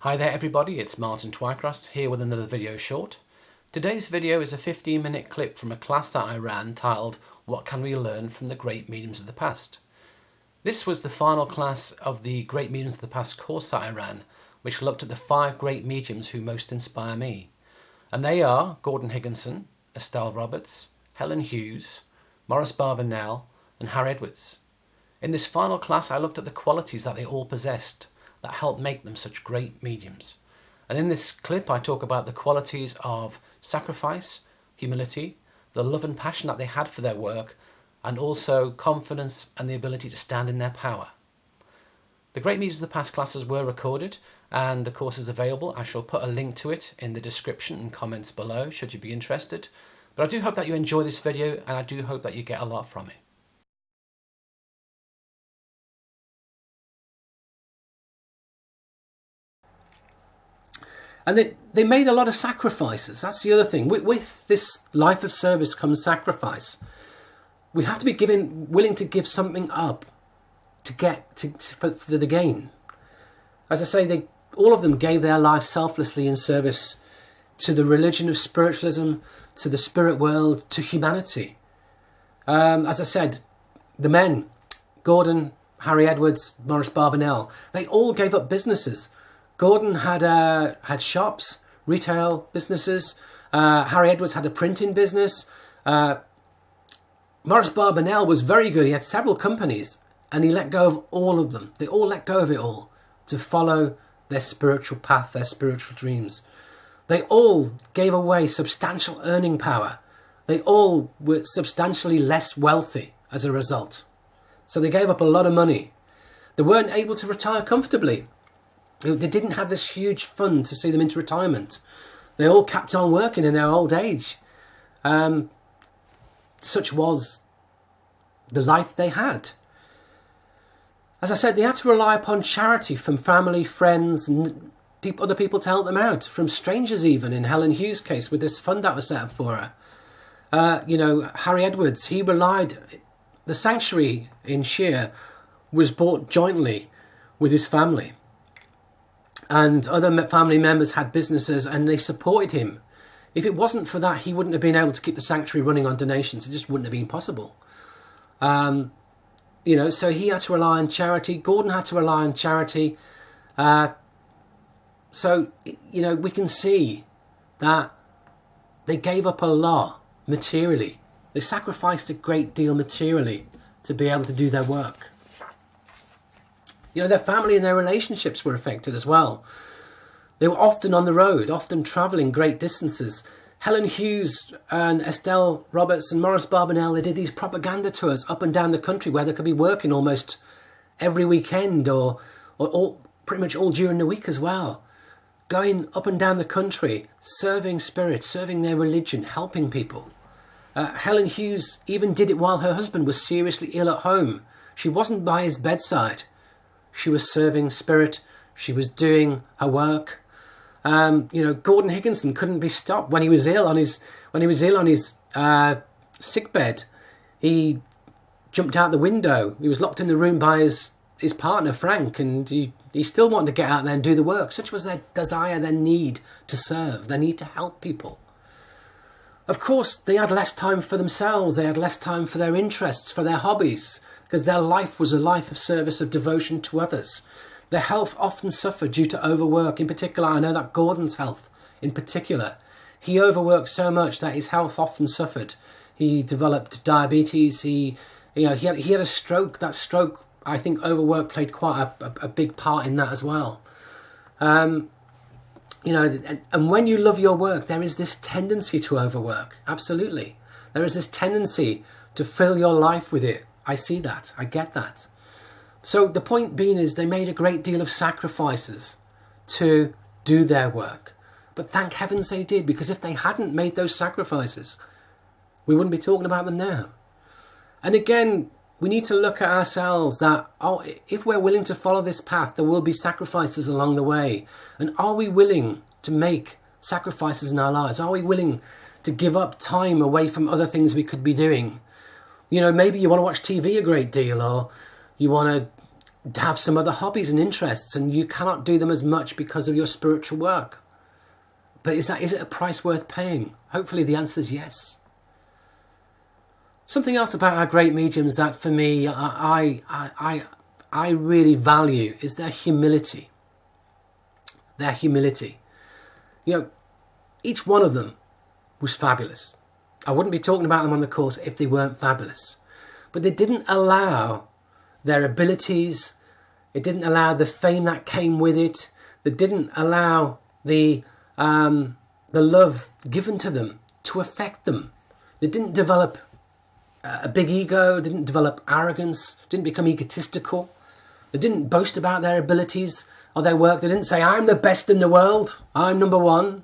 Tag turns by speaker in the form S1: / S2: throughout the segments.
S1: Hi there everybody, it's Martin Twycross here with another video short. Today's video is a 15-minute clip from a class that I ran titled What Can We Learn from the Great Mediums of the Past? This was the final class of the Great Mediums of the Past course that I ran, which looked at the 5 great mediums who most inspire me. And they are Gordon Higginson, Estelle Roberts, Helen Hughes, Maurice Barbanell and Harry Edwards. In this final class I looked at the qualities that they all possessed that helped make them such great mediums. And in this clip I talk about the qualities of sacrifice, humility, the love and passion that they had for their work, and also confidence and the ability to stand in their power. The Great Mediums of the Past classes were recorded and the course is available. I shall put a link to it in the description and comments below should you be interested. But I do hope that you enjoy this video and I do hope that you get a lot from it. And they made a lot of sacrifices. That's the other thing. With this life of service comes sacrifice. We have to be willing to give something up to get for the gain. As I say, all of them gave their life selflessly in service to the religion of spiritualism, to the spirit world, to humanity. As I said, the men, Gordon, Harry Edwards, Maurice Barbanell, they all gave up businesses. Gordon had shops, retail businesses. Harry Edwards had a printing business. Maurice Barbanell was very good. He had several companies and he let go of all of them. They all let go of it all to follow their spiritual path, their spiritual dreams. They all gave away substantial earning power. They all were substantially less wealthy as a result. So they gave up a lot of money. They weren't able to retire comfortably. They didn't have this huge fund to see them into retirement. They all kept on working in their old age. Such was the life they had. As I said, they had to rely upon charity from family, friends, and other people to help them out, from strangers even, in Helen Hughes' case, with this fund that was set up for her. Harry Edwards, he relied... The sanctuary in Shear was bought jointly with his family. And other family members had businesses and they supported him. If it wasn't for that, he wouldn't have been able to keep the sanctuary running on donations. It just wouldn't have been possible. So he had to rely on charity. Gordon had to rely on charity. We can see that they gave up a lot materially. They sacrificed a great deal materially to be able to do their work. Their family and their relationships were affected as well. They were often on the road, often travelling great distances. Helen Hughes and Estelle Roberts and Maurice Barbanell, they did these propaganda tours up and down the country where they could be working almost every weekend or pretty much all during the week as well. Going up and down the country, serving spirits, serving their religion, helping people. Helen Hughes even did it while her husband was seriously ill at home. She wasn't by his bedside. She was serving spirit. She was doing her work. Gordon Higginson couldn't be stopped when he was ill on his sick bed. He jumped out the window. He was locked in the room by his partner Frank, and he still wanted to get out there and do the work. Such was their desire, their need to serve, their need to help people. Of course, they had less time for themselves. They had less time for their interests, for their hobbies, because their life was a life of service, of devotion to others. Their health often suffered due to overwork. In particular, I know that Gordon's health, in particular, he overworked so much that his health often suffered. He developed diabetes. He had a stroke. That stroke, I think, overwork played quite a big part in that as well. And when you love your work, there is this tendency to overwork. Absolutely, there is this tendency to fill your life with it. I see that. I get that. So the point being is they made a great deal of sacrifices to do their work. But thank heavens they did, because if they hadn't made those sacrifices, we wouldn't be talking about them now. And again, we need to look at ourselves that, if we're willing to follow this path, there will be sacrifices along the way. And are we willing to make sacrifices in our lives? Are we willing to give up time away from other things we could be doing? Maybe you want to watch TV a great deal, or you want to have some other hobbies and interests, and you cannot do them as much because of your spiritual work. But is it a price worth paying? Hopefully the answer is yes. Something else about our great mediums that for me I really value is their humility. Their humility. You know, each one of them was fabulous. I wouldn't be talking about them on the course if they weren't fabulous. But they didn't allow their abilities, it didn't allow the fame that came with it, they didn't allow the love given to them to affect them. They didn't develop a big ego, didn't develop arrogance, didn't become egotistical. They didn't boast about their abilities or their work. They didn't say, I'm the best in the world, I'm number one.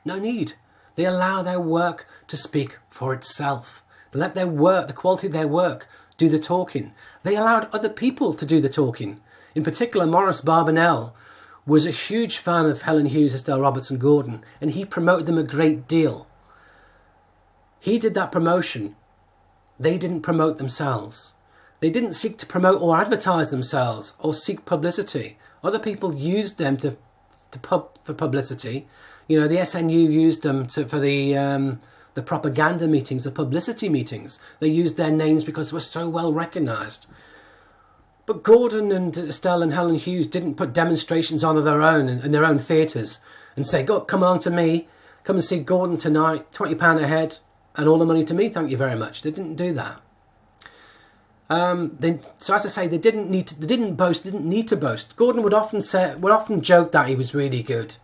S1: No need. They allow their work to speak for itself. They let their work, the quality of their work, do the talking. They allowed other people to do the talking. In particular, Maurice Barbanell was a huge fan of Helen Hughes, Estelle Roberts and Gordon, and he promoted them a great deal. He did that promotion. They didn't promote themselves. They didn't seek to promote or advertise themselves or seek publicity. Other people used them for publicity. You know, the SNU used them for the propaganda meetings, the publicity meetings. They used their names because they were so well recognised. But Gordon and Estelle and Helen Hughes didn't put demonstrations on of their own in their own theatres and say, "God, come on to me, come and see Gordon tonight, £20 a head, and all the money to me, thank you very much." They didn't do that. So as I say, they didn't boast, didn't need to boast. Gordon would often joke that he was really good.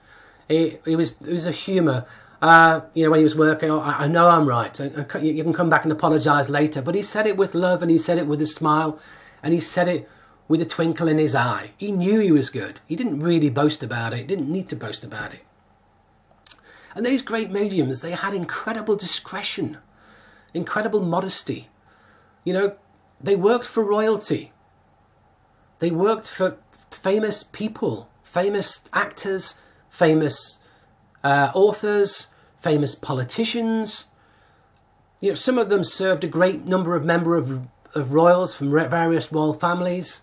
S1: It was a humour. When he was working, I know I'm right. You can come back and apologise later. But he said it with love, and he said it with a smile, and he said it with a twinkle in his eye. He knew he was good. He didn't really boast about it. He didn't need to boast about it. And these great mediums, they had incredible discretion, incredible modesty. You know, they worked for royalty. They worked for famous people, famous actors, famous authors, famous politicians. You know, some of them served a great number of royals from various royal families,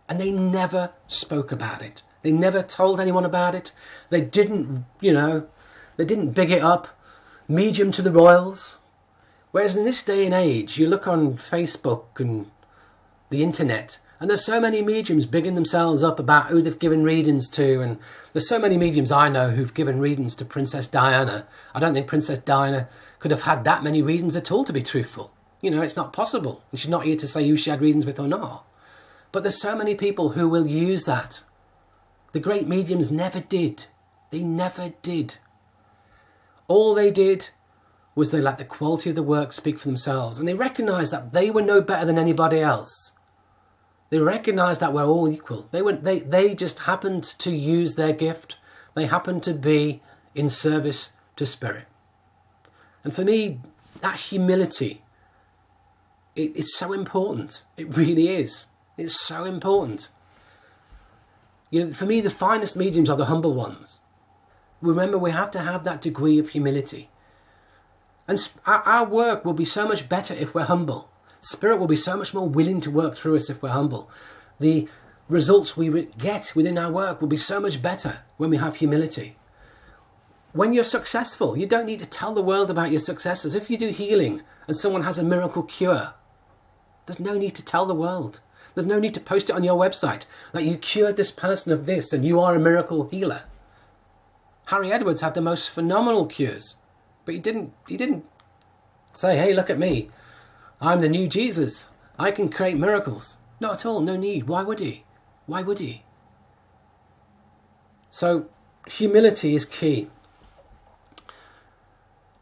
S1: and they never spoke about it. They never told anyone about it. They didn't big it up, medium to the royals. Whereas in this day and age, you look on Facebook and the internet, and there's so many mediums bigging themselves up about who they've given readings to, and there's so many mediums I know who've given readings to Princess Diana. I don't think Princess Diana could have had that many readings at all, to be truthful. You know, it's not possible. And she's not here to say who she had readings with or not. But there's so many people who will use that. The great mediums never did. They never did. All they did was they let the quality of the work speak for themselves, and they recognised that they were no better than anybody else. They recognised that we're all equal. They just happened to use their gift. They happened to be in service to spirit. And for me, that humility, it's so important. It really is. It's so important. You know, for me, the finest mediums are the humble ones. Remember, we have to have that degree of humility. And our work will be so much better if we're humble. Spirit will be so much more willing to work through us if we're humble. The results we get within our work will be so much better when we have humility. When you're successful, you don't need to tell the world about your successes. If you do healing and someone has a miracle cure, there's no need to tell the world. There's no need to post it on your website that you cured this person of this and you are a miracle healer. Harry Edwards had the most phenomenal cures. But he didn't say, "Hey, look at me. I'm the new Jesus. I can create miracles." Not at all. No need. Why would he? Why would he? So humility is key.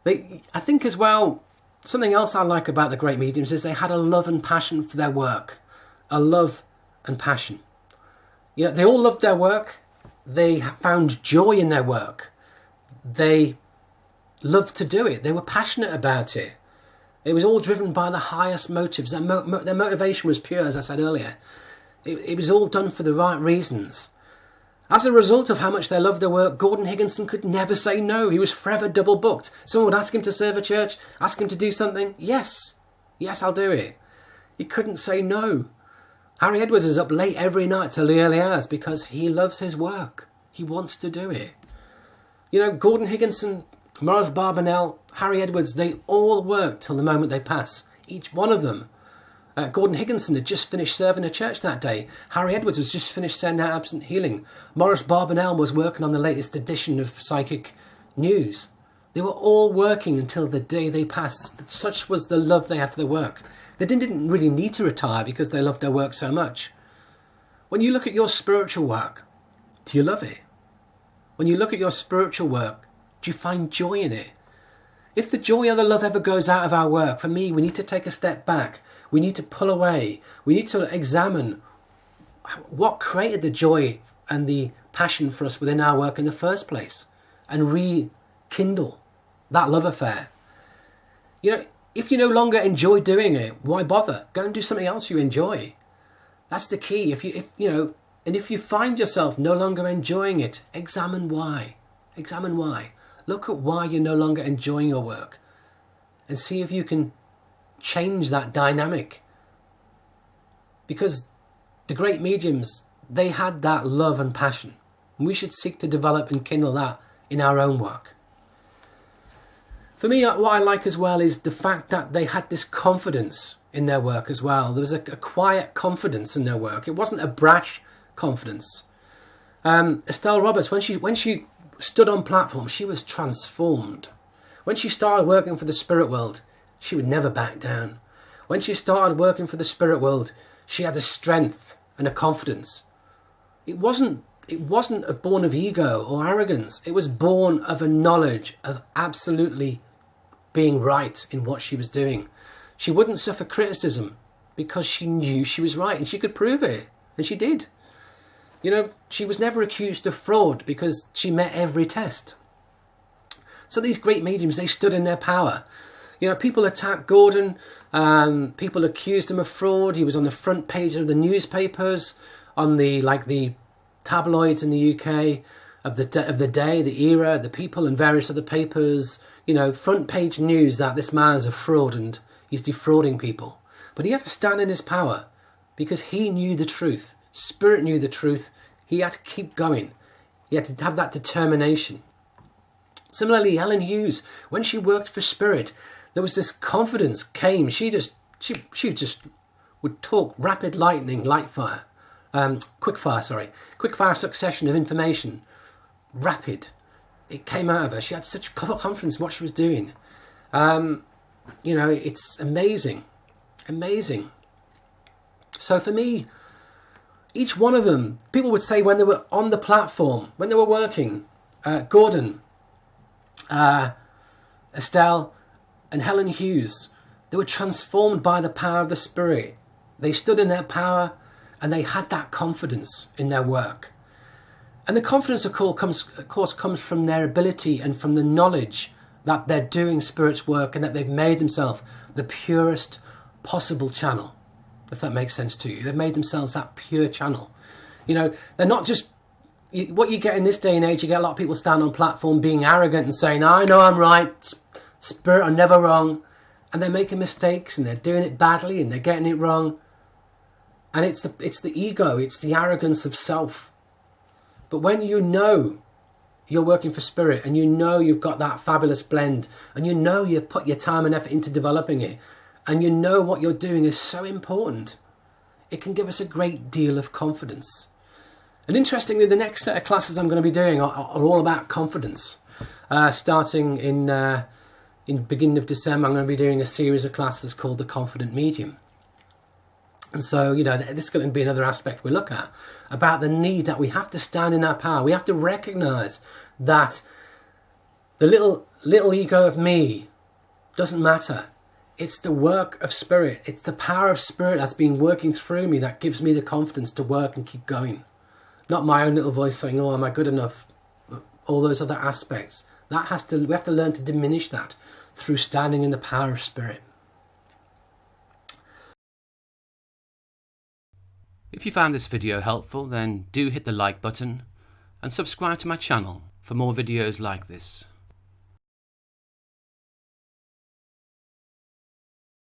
S1: I think as well, something else I like about the great mediums is they had a love and passion for their work. A love and passion. You know, they all loved their work. They found joy in their work. They loved to do it. They were passionate about it. It was all driven by the highest motives. Their motivation was pure, as I said earlier. It was all done for the right reasons. As a result of how much they loved their work, Gordon Higginson could never say no. He was forever double booked. Someone would ask him to serve a church, ask him to do something. Yes, I'll do it. He couldn't say no. Harry Edwards is up late every night till the early hours because he loves his work. He wants to do it. You know, Gordon Higginson, Maurice Barbanell, Harry Edwards, they all work till the moment they pass. Each one of them. Gordon Higginson had just finished serving a church that day. Harry Edwards was just finished sending out absent healing. Maurice Barbanell was working on the latest edition of Psychic News. They were all working until the day they passed. Such was the love they had for their work. They didn't really need to retire because they loved their work so much. When you look at your spiritual work, do you love it? When you look at your spiritual work, do you find joy in it? If the joy or the love ever goes out of our work, for me, we need to take a step back. We need to pull away. We need to examine what created the joy and the passion for us within our work in the first place and rekindle that love affair. You know, if you no longer enjoy doing it, why bother? Go and do something else you enjoy. That's the key. If you find yourself no longer enjoying it, examine why. Examine why. Look at why you're no longer enjoying your work and see if you can change that dynamic. Because the great mediums, they had that love and passion. And we should seek to develop and kindle that in our own work. For me, what I like as well is the fact that they had this confidence in their work as well. There was a quiet confidence in their work. It wasn't a brash confidence. Estelle Roberts, when she stood on platform, she was transformed. When she started working for the spirit world, she would never back down. When she started working for the spirit world, she had a strength and a confidence. It wasn't born of ego or arrogance. It was born of a knowledge of absolutely being right in what she was doing. She wouldn't suffer criticism because she knew she was right and she could prove it. And she did. You know, she was never accused of fraud because she met every test. So these great mediums, they stood in their power. You know, people attacked Gordon. People accused him of fraud. He was on the front page of the newspapers, on the tabloids in the UK of the day, the era, the People and various other papers. You know, front page news that this man is a fraud and he's defrauding people. But he had to stand in his power because he knew the truth. Spirit knew the truth. He had to keep going. He had to have that determination. Similarly, Helen Hughes, when she worked for Spirit, there was this confidence came. She just would talk rapid lightning, quickfire succession of information. Rapid. It came out of her. She had such confidence in what she was doing. You know, it's amazing. Amazing. So for me, each one of them, people would say when they were on the platform, when they were working, Gordon, Estelle and Helen Hughes, they were transformed by the power of the Spirit. They stood in their power and they had that confidence in their work. And the confidence, of course, comes from their ability and from the knowledge that they're doing Spirit's work and that they've made themselves the purest possible channel, if that makes sense to you. They've made themselves that pure channel. You know, they're not just... What you get in this day and age, you get a lot of people stand on platform being arrogant and saying, I know I'm right, Spirit are never wrong. And they're making mistakes and they're doing it badly and they're getting it wrong. And it's the ego, it's the arrogance of self. But when you know you're working for Spirit and you know you've got that fabulous blend and you know you've put your time and effort into developing it and you know what you're doing is so important, it can give us a great deal of confidence. And interestingly, the next set of classes I'm going to be doing are all about confidence. Starting in beginning of December, I'm going to be doing a series of classes called The Confident Medium. And so, you know, this is going to be another aspect we look at, about the need that we have to stand in our power. We have to recognise that the little ego of me doesn't matter. It's the work of Spirit. It's the power of Spirit that's been working through me that gives me the confidence to work and keep going. Not my own little voice saying, oh, am I good enough? All those other aspects. We have to learn to diminish that through standing in the power of Spirit.
S2: If you found this video helpful, then do hit the like button and subscribe to my channel for more videos like this.